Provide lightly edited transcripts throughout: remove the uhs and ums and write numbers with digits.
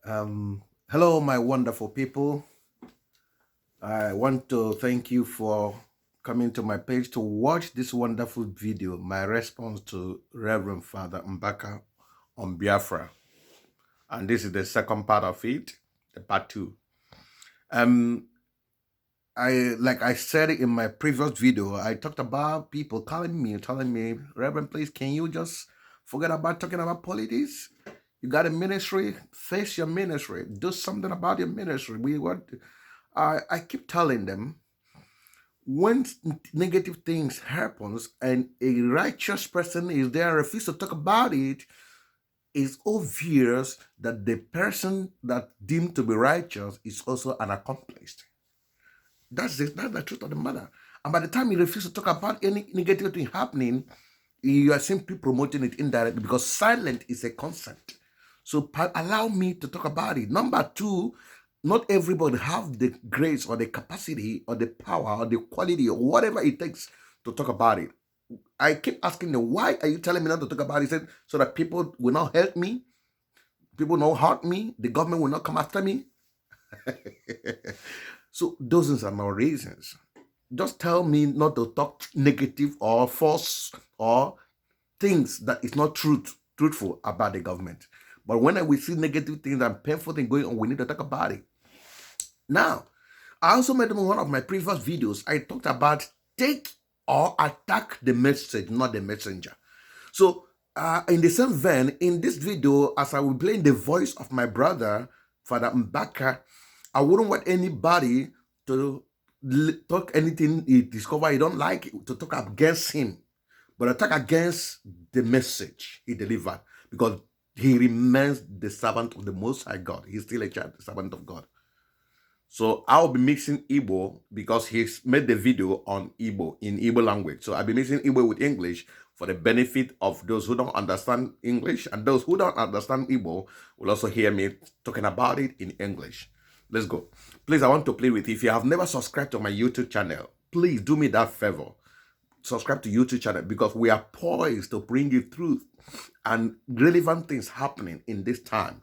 Hello, my wonderful people. I want to thank you for coming to my page to watch this wonderful video, my response to Reverend Father Mbaka on Biafra. And this is the second part of it, the part two. Like I said in my previous video, I talked about people calling me, telling me, Reverend, please, can you just forget about talking about politics? You got a ministry, face your ministry, do something about your ministry. I keep telling them, when negative things happens and a righteous person is there and refuse to talk about it, it's obvious that the person that deemed to be righteous is also an accomplice. That's the truth of the matter. And by the time you refuse to talk about any negative thing happening, you are simply promoting it indirectly because silent is a consent. So allow me to talk about it. Number two, not everybody have the grace or the capacity or the power or the quality or whatever it takes to talk about it. I keep asking them, why are you telling me not to talk about it? He said, so that people will not help me, people will not hurt me, the government will not come after me. So those are no reasons. Just tell me not to talk negative or false or things that is not truthful about the government. But when we see negative things and painful things going on, we need to talk about it. Now, I also made in one of my previous videos, I talked about take or attack the message, not the messenger. So in the same vein, in this video, as I will be playing the voice of my brother, Fr.Mbaka, I wouldn't want anybody to talk anything he discover he don't like, to talk against him, but attack against the message he delivered, because he remains the servant of the Most High God. He's still a child, the servant of God. So I'll be mixing Igbo because he's made the video on Igbo, in Igbo language. So I'll be mixing Igbo with English for the benefit of those who don't understand English, and those who don't understand Igbo will also hear me talking about it in English. Let's go. Please, I want to play with you. If you have never subscribed to my YouTube channel, please do me that favor. Subscribe to YouTube channel, because we are poised to bring you truth and relevant things happening in this time.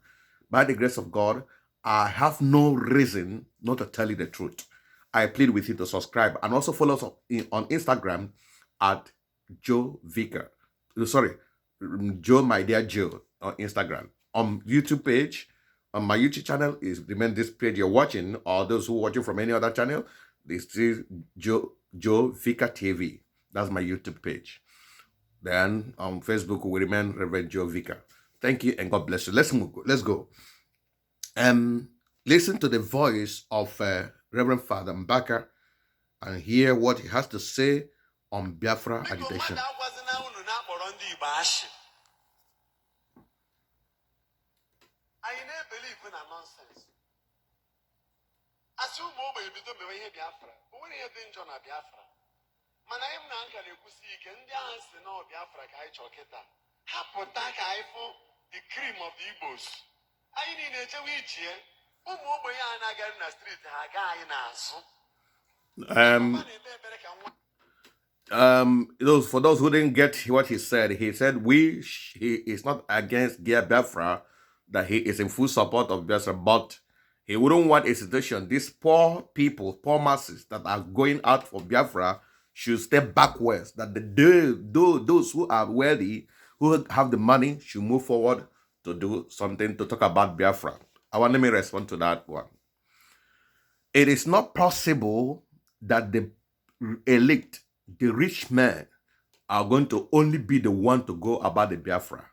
By the grace of God, I have no reason not to tell you the truth. I plead with you to subscribe and also follow us on Instagram at Joe Vicar. Sorry, Joe, my dear Joe, on Instagram. On YouTube page, on my YouTube channel is remain this page you're watching, or those who are watching from any other channel. This is Joe Vicar TV. That's my YouTube page. Then on Facebook will remain Reverend Joe Vicar. Thank you and God bless you. Let's move. Let's go. Listen to the voice of Reverend Father Mbaka and hear what he has to say on Biafra agitation. mana anyị na nka na-ekwusi ike ndị ahụ si na Biafra ka anyị chọọ kịta ha pụta ka anyị fụ the cream of the Igbos. Anyị niile echewe ijie ụmụ ogbenye a na-agara na street ha gaa anyị n'azụ. For those who didn't get what he said he is not against Biafra, that he is in full support of Biafra, but he wouldn't want a situation, these poor people, poor masses that are going out for Biafra should step backwards, that those who are wealthy, who have the money, should move forward to do something, to talk about Biafra. Let me respond to that one. It is not possible that the elite, the rich men, are going to only be the one to go about the Biafra.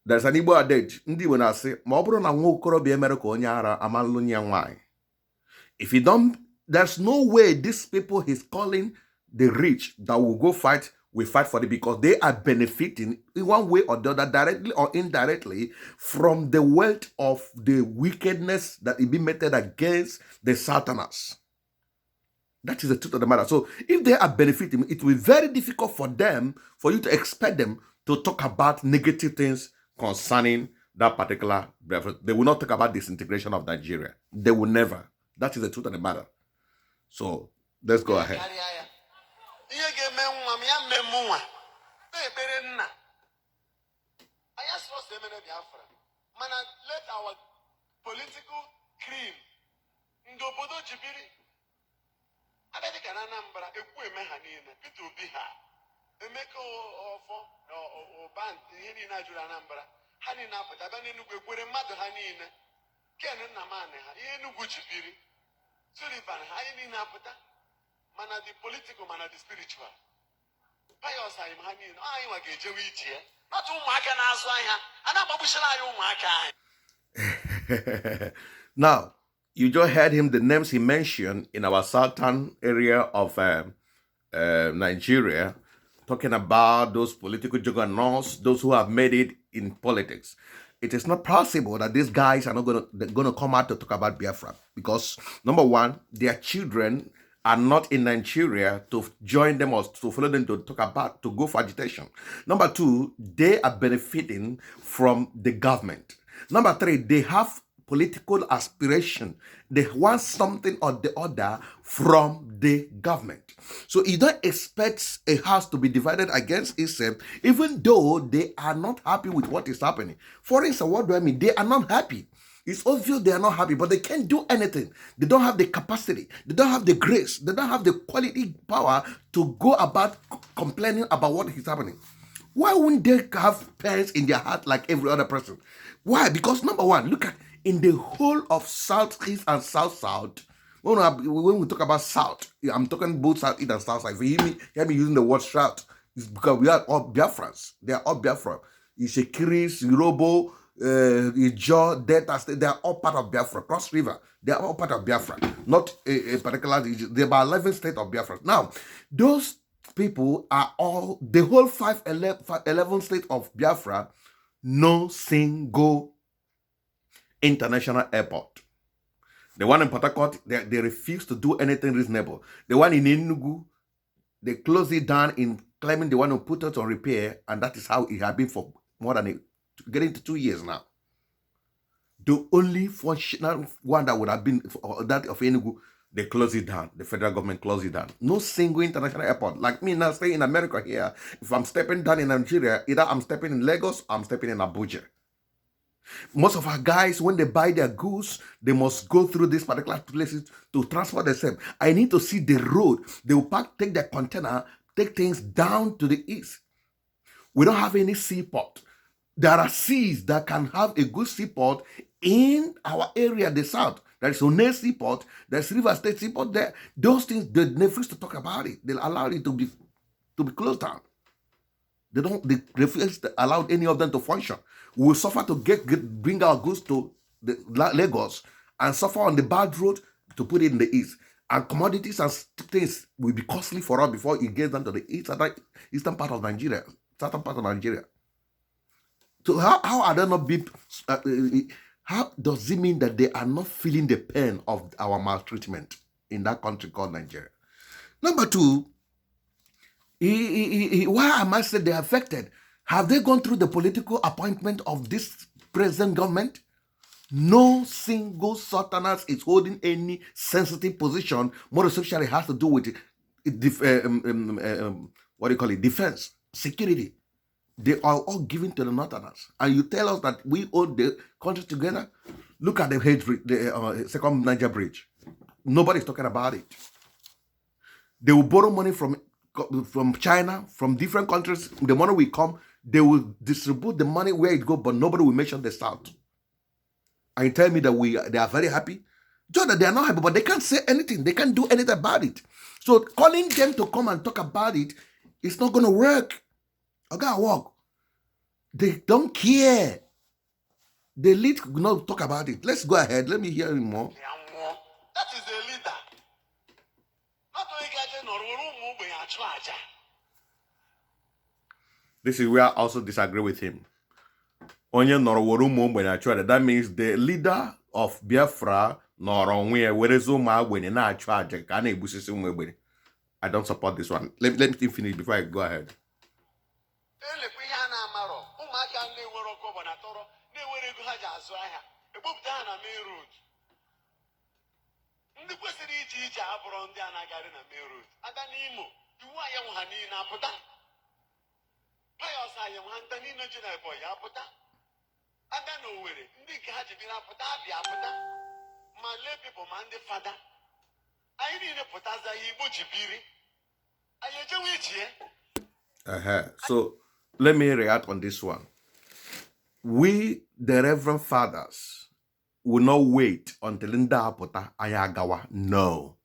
There's an Igbo adage, ndị Igbo na-asị, ma ọ bụrụ na nwa okorobịa emere ka onye ara amalụ nye nwanyị. If you don't, there's no way these people he's calling the rich that will go fight, will fight for it, because they are benefiting in one way or the other, directly or indirectly, from the wealth of the wickedness that is being meted against the Satanas. That is the truth of the matter. So if they are benefiting, it will be very difficult for them, for you to expect them to talk about negative things concerning that particular. They will not talk about disintegration of Nigeria. They will never. That is the truth of the matter. So let's go ahead. Mana let our political cream ndobodo jibiri. Abedi kana Anambra ekwu eme ha niile Peter Obi ha Emeka Ofo Oban ihe niile ajụrụ Anambra ha niile apụta ebe n'Enugu ekwere mmadụ ha niile Ken Nnamani ha ihe Enugu jibiri Sullivan ha ihe niile apụta mana the political mana the spiritual Pius anyị ha niile anyị nwa ga-ejewe ije not ụmụaka na-azụ ahịa a na-agbagbuchila anyị ụmụaka anyị. Now, you just heard him, the names he mentioned in our southern area of Nigeria, talking about those political juggernauts, those who have made it in politics. It is not possible that these guys are not going to come out to talk about Biafra because, number one, their children are not in Nigeria to join them or to follow them to talk about, to go for agitation. Number two, they are benefiting from the government. Number three, they have political aspiration. They want something or the other from the government. So you don't expect a house to be divided against itself, even though they are not happy with what is happening. For instance, what do I mean? They are not happy. It's obvious they are not happy, but they can't do anything. They don't have the capacity. They don't have the grace. They don't have the quality power to go about complaining about what is happening. Why wouldn't they have parents in their heart like every other person? Why? Because number one, look at in the whole of Southeast and South-South, when we talk about South, I'm talking both South-East and South-South. If you hear me using the word South, it's because we are all Biafrans. They are all Biafra. Ishekiris, Yorubo, Ijo, Delta State, they are all part of Biafra. Cross River, they are all part of Biafra. Not a particular, they're about 11 states of Biafra. Now, those people are all, the whole 11 states of Biafra, no single international airport. The one in Port Harcourt, they refuse to do anything reasonable. The one in Enugu, they close it down in claiming they want to put it on repair, and that is how it has been for more than getting to 2 years now. The only functional one that would have been that of Enugu, they close it down. The federal government closed it down. No single international airport. Like me now, staying in America here, if I'm stepping down in Nigeria, either I'm stepping in Lagos, or I'm stepping in Abuja. Most of our guys, when they buy their goods, they must go through these particular places to transport themselves. I need to see the road. They will take their container, take things down to the east. We don't have any seaport. There are seas that can have a good seaport in our area, the south. There is One Seaport, there's River State Seaport there. Those things, they refuse to talk about it. They allow it to be closed down. They refuse to allow any of them to function. We will suffer to bring our goods to the Lagos and suffer on the bad road to put it in the east. And commodities and things will be costly for us before it gets down to the eastern part of Nigeria, southern part of Nigeria. So how are they not being? How does it mean that they are not feeling the pain of our maltreatment in that country called Nigeria? Number two, why am I saying they're affected? Have they gone through the political appointment of this present government? No single sultanate is holding any sensitive position, more especially has to do with defense, security. They are all given to the northerners. And you tell us that we own the country together? Look at the second Niger bridge. Nobody's talking about it. They will borrow money from China, from different countries. The money will come. They will distribute the money where it goes, but nobody will mention the South. And you tell me that they are very happy? Just that they are not happy, but they can't say anything. They can't do anything about it. So calling them to come and talk about it, it's not going to work. Okay, work. They don't care. The lead could not talk about it. Let's go ahead. Let me hear him more. That is a leader. Not only getting or This is where I also disagree with him. That means the leader of Biafra I don't support this one. Let me finish before I go ahead. abịa n'Owerri ndị nke ha ji biri apụta abịa apụta ma lee people ma ndị fada anyị niile pụtaza ihe Igbo ji biri anyị ejewe ijie. So let me react on this one. We, the Reverend Fathers, will not wait until ndị apụta anyị agawa. No.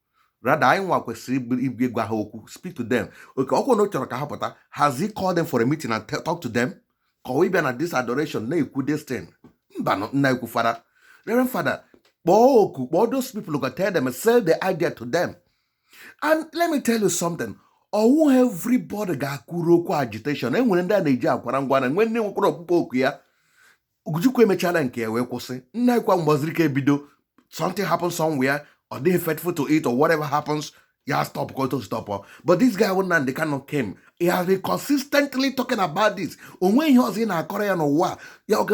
Rather, I want to speak to them. Okay, has he called them for a meeting and talk to them? Can we be at this adoration? No, you could this thing. Father. Reverend Father, all those people who can tell them and sell the idea to them. And let me tell you something. Oh, everybody got kuroku agitation. And when they're and when they were something happens somewhere, or they faithful to it, or whatever happens, yeah, stop, go to stop. But this guy wouldn't, they cannot came. He has been consistently talking about this. And when he was in a Korean or war, yeah,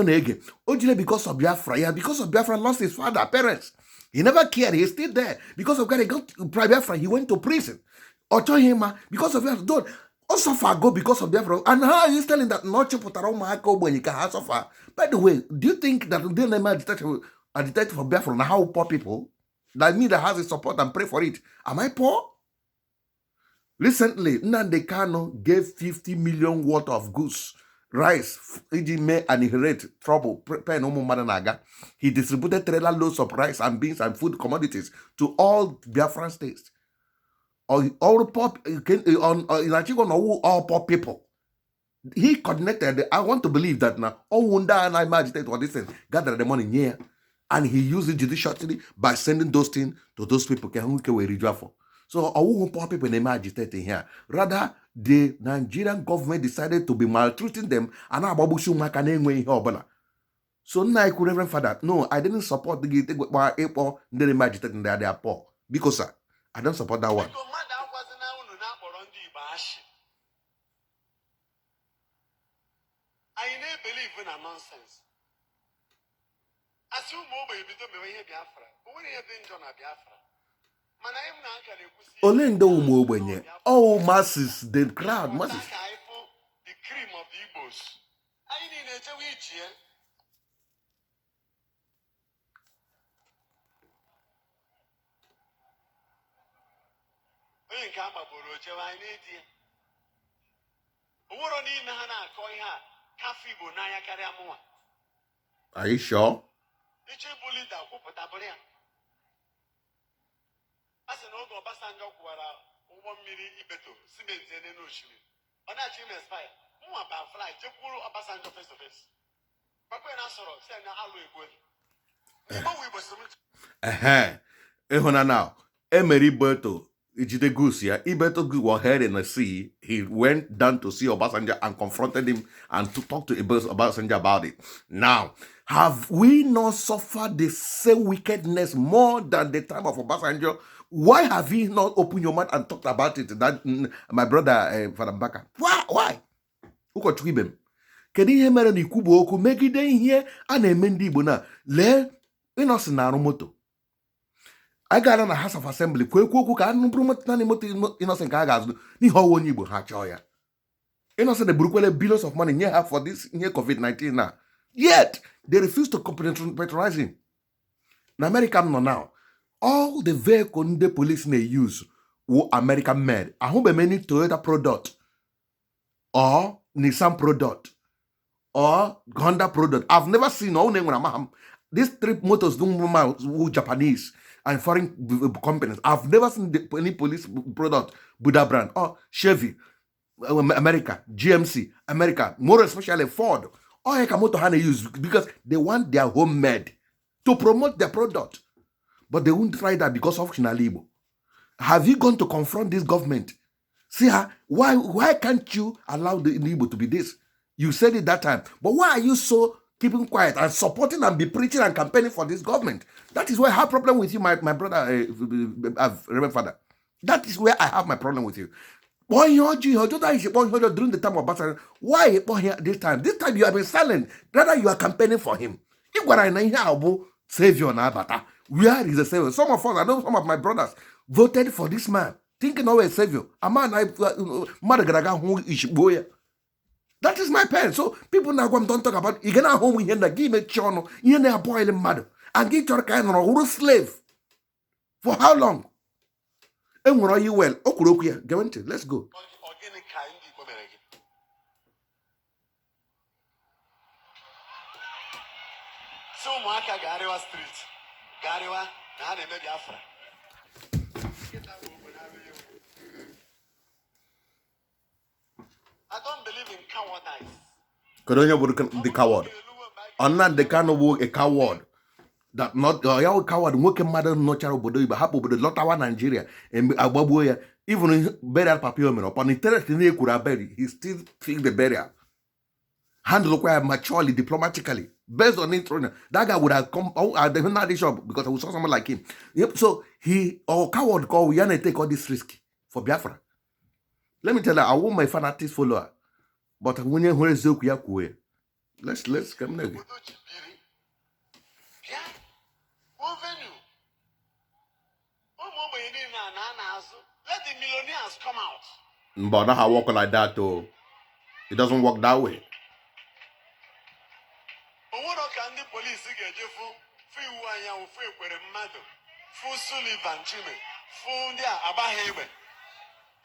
because of Biafra, yeah, because of Biafra lost his father, parents. He never cared, he's still there. Because of God, he got to Biafra, he went to prison. Or to him, because of Biafra, don't. Also far go because of Biafra. And how are you telling that not you put around my when you can so far? By the way, do you think that they never agitated for Biafra and how poor people? That me that has his support and pray for it. Am I poor? Recently, Nnamdi Kanu gave 50 million worth of goods, rice, and inherit trouble. He distributed trailer loads of rice and beans and food commodities to all Biafran states. All poor, all poor people. He coordinated. I want to believe that now. All wonder and I imagine what this is. Gather the money here, and he used it judiciously by sending those things to those people who were redraft for. So all poor people in agitating here. Rather, the Nigerian government decided to be maltreating them and so now Reverend Father, no, I didn't support the people agitating that they are poor because I don't support that one. I never believe in a nonsense. As you move, you don't be Biafra. When you have been John Biafra. Olendo Umogbenye. Oh, masses, the crowd, masses. The cream of the Igbos. I need a witch here. When you come up with Roger, I need you. What on in Hana, Koya, Kafi Bonaya Karamoa. Are you sure? Did you believe that Kupataboria? As an old Obasanjo Kuara, 1 million Ibeto, Siemens and Ocean. On that team is fire. More about fly, Jepuru Obasanjo face to face. But when I saw, said now, I will now. Emery Berto, Ijide Gusia, Ibeto was heard in the sea. He went down to see Obasanjo and confronted him and to talk to Obasanjo about it. Now, have we not suffered the same wickedness more than the time of Obasanjo? Why have you not opened your mouth and talked about it? That my brother Fr.Mbaka. Why? Who got him? Can you hear me? Kubo oku megide here and a mendi bona le inos na moto. I got on a House of Assembly. Kweku ka anu promote na moto innocent ka gas ni ho won Igbo ha choya. Innocent the brukwele billions of money near for this near COVID-19 now. Yet they refuse to patronize him. In America now. All the vehicles the police may use were American made. I hope many Toyota product or Nissan product or Honda product. I've never seen no name when I'm these 3 motors were Japanese and foreign companies. I've never seen any police product Buddha brand or Chevy, America, GMC, America, more especially Ford. Or Yakamoto Hana use because they want their homemade to promote their product. But they won't try that because of Shinalibo. Have you gone to confront this government? See, why can't you allow the Igbo to be this? You said it that time. But why are you so keeping quiet and supporting and be preaching and campaigning for this government? That is where I have problem with you, my brother, Reverend Father. That is where I have my problem with you. During the time of Obasanjo, why this time? This time you have been silent. Rather, you are campaigning for him. Savior Nabata. Where is the savior? Some of us, I know some of my brothers voted for this man, thinking of a savior. A man, That is my pen. So people now go don't talk about you gonna home here and give me chono, you na boil mad and get your kind of slave. For how long? And when are you well? Okurokuya, let's go. Organic kind of American. So Mwaka Gariwa Street. Gariwa, Nane Biafra. I don't believe in cowardice. Kodonya would the coward. I'm not the kind of work a coward. That not ya coward nwoke mmadụ nọchara obodo ibe hapụ obodo lọtawa Nigeria agbagbuo ya even burial papio mere upon interest na ekwuru aberi he still feel the burial handle quite maturely diplomatically based on it. That guy would have come at the Hunadi shop because I saw someone like him. Yep. So he or coward call we yana take all this risk for Biafra. Let me tell you, I want my fanatics follower, but when you hear Zoku Yakue, let's come now. Let the millionaires come out. But not how work like that though. It doesn't work that way. The police get you free one free full Sullivan Chime, full there Abahebe,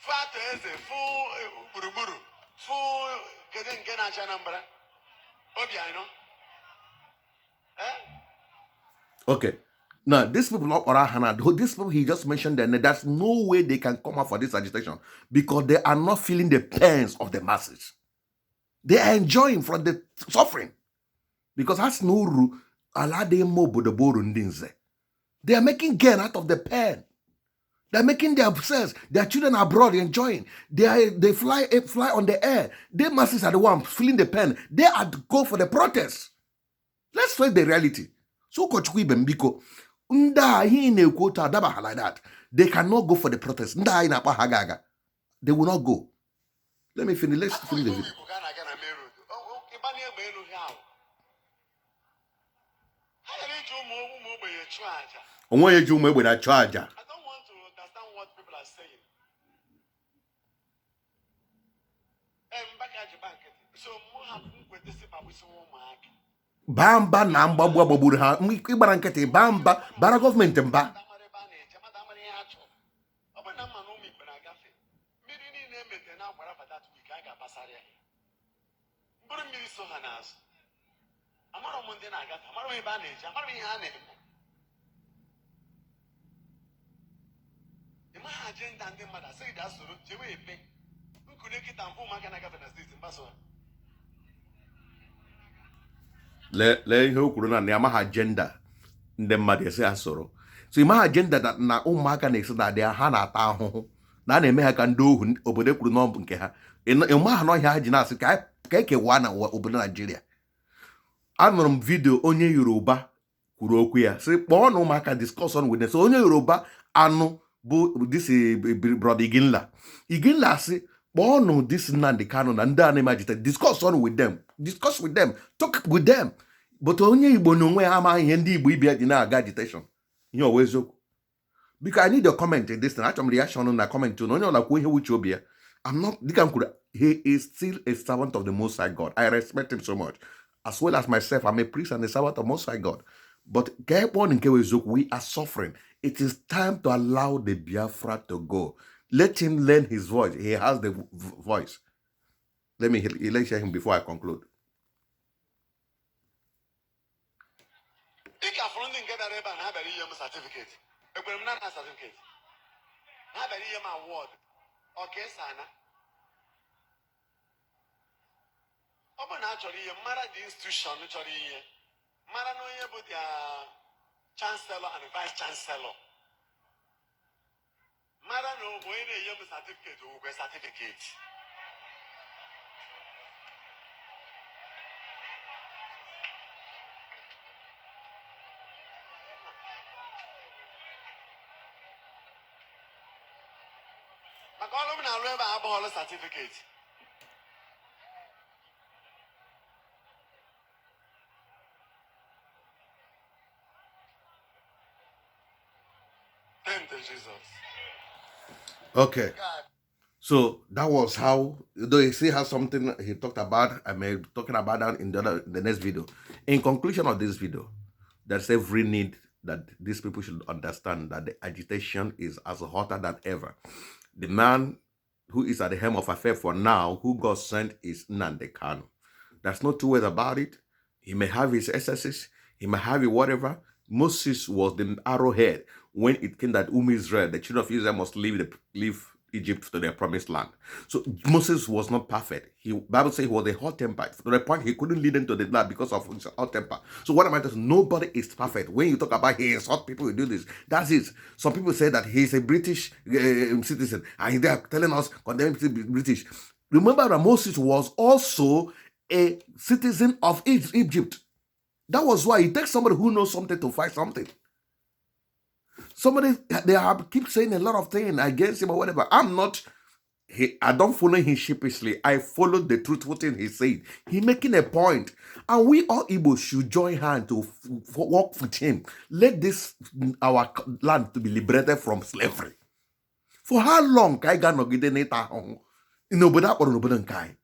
Fateze, full Buruburu, full getting Genaja number. Obiano. Okay. Now, these people not Orahana, these people he just mentioned that there's no way they can come out for this agitation because they are not feeling the pains of the masses. They are enjoying from the suffering. Because that's no rule. They are making gain out of the pain. They're making themselves, their children abroad enjoying. They fly on the air. Their masses are the ones feeling the pain. They are to go for the protest. Let's face the reality. So Kochukwi Bembiko, like that. They cannot go for the protest. They will not go. Let me finish. Let's finish the video. I don't want to understand what people are saying. So Bamba na mgbagbu agbagburu ha ịgbara nkịtị bamba bara gọọmenti mba lee ihe o kwuru na amaghị agenda ndị mmadụ esi asụrụ so ịmaghị agenda na ụmụaka na-esi na adị ha na-ata ahụhụ na a na-eme ha ka ndị ohu obodo kwuru n'ọbụ nke ha ịmaha na ọhịa ha ji na-asị ka ekewa na obodo Naijiria. Anụrụ m vidio onye Yoruba kwuru okwu ya sị kpọọ na ụmụaka discuss on with them. So onye Yoruba anụ bụ this brother Iginla sị kpọọ nụ this Nnamdi Kanu na ndị a na-eme agitate discuss with them talk with them. But onye Igbo na onwe ha amaghị ihe ndị Igbo ibia dị na-aga agitation ihe ọwa eziokwu. Because I need your comment in this thing. Achọrọ m reaction na comment na onye ọla kwuo ihe wuche obi ya. I'm not dịka m kwuru, he is still a servant of the Most High God. I respect him so much. As well as myself, I'm a priest and a servant of Most High God. But we are suffering. It is time to allow the Biafra to go. Let him learn his voice. He has the voice. Let me hear him before I conclude. Okay, Sana. Actually, Mara the institution, actually, Mara no about the chancellor and vice chancellor. Mara no when a young certificate or certificate. All of them are a certificate. Thank you, Jesus. Okay. So that was how, though you see how something he talked about, I may be talking about that in the next video. In conclusion of this video, there's every need that these people should understand that the agitation is as hotter than ever. The man who is at the helm of affair for now, who God sent, is Nnamdi Kanu. There's no two ways about it. He may have his excesses, he may have it whatever. Moses was the arrowhead when it came that Israel, the children of Israel, must leave Egypt to their promised land. So Moses was not perfect. Bible says he was a hot temper to the point he couldn't lead them to the land because of his hot temper. So what am I saying? Nobody is perfect. When you talk about he is hot, people will do this. That's it. Some people say that he's a British citizen and they are telling us condemning British. Remember that Moses was also a citizen of Egypt. That was why it takes somebody who knows something to fight something. Somebody, they keep saying a lot of things against him or whatever. I don't follow him sheepishly. I follow the truthful thing he said. He making a point. And we all Igbo should join hands to work with him. Let this, our land, to be liberated from slavery. For how long ka anyị ga-anọgide n'ịta ahụhụ n'obodo akpọrọ n'obodo nke anyị?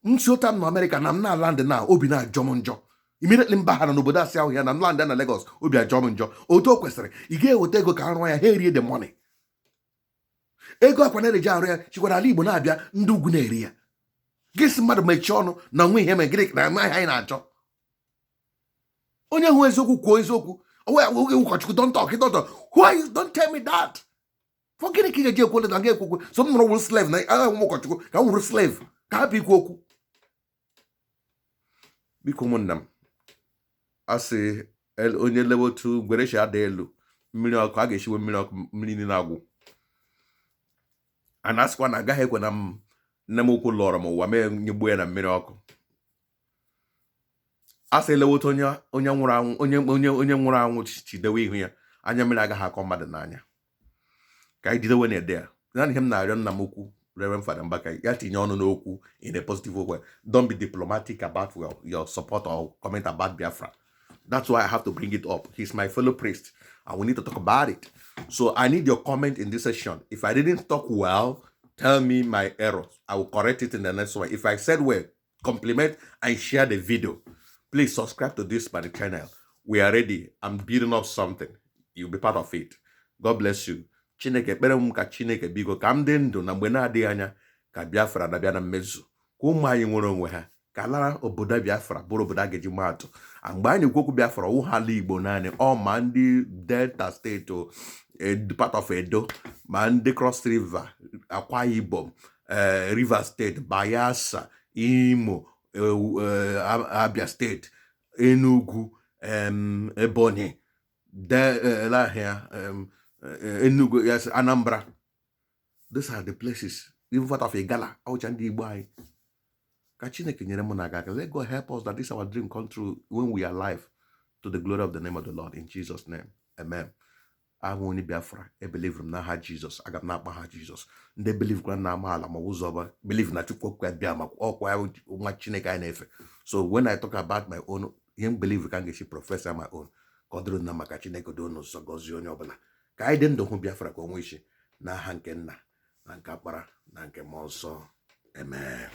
Nsiota m na America na m na land na obi na-ajọ m njọ. Immediately mbaghara n'obodo asị ahụ ya na land na Lagos obi ajọ m njọ. Otu o kwesịrị, ị ga-eweta ego ka arụ ya, ha erie the money. Ego akwa na-eji arụ ya chikwara ala Igbo na-abịa ndị ugwu na-eri ya. Gị si mmadụ mechie ọnụ na nwe ihe me gịnị na amaghị anyị na-achọ. Onye hụ eziokwu kwuo eziokwu. Ụkọchukwu don't talk, don't tell me that. For gịnị ka ị ga-eji ekwu na ga-ekwukwu so m nọrọ wụrụ slave na agha nwa ụkọchukwu ka m wụrụ slave ka hapụ ikwu okwu. Biko ụmụnna m, asị onye lewe otu gwerechi ada elu mmiri ọkụ a ga-esiwe mmiri ọkụ mmiri niile agwụ. A na-asịkwa na agaghị ekwe na nne m ukwu lọrọ m ụwa mee nyegbuo ya na mmiri ọkụ. Asị elewe otu onye nwụrụ anwụ chidewe ihu ya, anya mmiri agaghị akọ mmadụ n'anya. Ka anyị jidewe na ede ya. Naanị ihe m na-arịọ nna m ukwu Reverend Fr.Mbaka ya tinye ọnụ n'okwu in a positive way. Don't be diplomatic about your support or comment about Biafra. That's why I have to bring it up. He's my fellow priest and we need to talk about it. So I need your comment in this session. If I didn't talk well, tell me my errors. I will correct it in the next one. If I said well, compliment and share the video. Please subscribe to this my channel. We are ready. I'm building up something. You'll be part of it. God bless you. Chineke ekpere m ka Chineke biko ka m dị ndụ na mgbe na-adịghị anya ka Biafra na-abịa na mmezu, ka ụmụ anyị nwere onwe ha, ka lara obodo Biafra bụrụ obodo a ga-eji maa atụ. Mgbe anyị na-ekwu okwu Biafra wụ ha ala Igbo naanị, ọ ma ndị Delta steeti, part of Edo, ma ndị Cross River, Akwa Ibom, Rivers steeti, Bayelsa, Imo, Abia steeti, Enugu, Ebonyi, Enugu, yes, Anambra. These are the places. Even part of Igala, Auchandi Igbo. Ka Chineke nyere m na aka. Let God help us that this our dream come true when we are alive, to the glory of the name of the Lord. In Jesus' name, amen. I want to Biafra. I believe in Naha Jesus. I got not Maha Jesus. They believe Grandma Mala Mawuzoba. Believe not to cook at Biama or what Chineke nefe. So when I talk about my own, young believe can get professor my own. Kodru na maka Chineke dono so gozi onye obula. Ka anyị dị ndụ hụ Biafra ka onwe isi n'aha nke Nna na nke Ọkpara na nke Mmụọ Nsọ. Amen.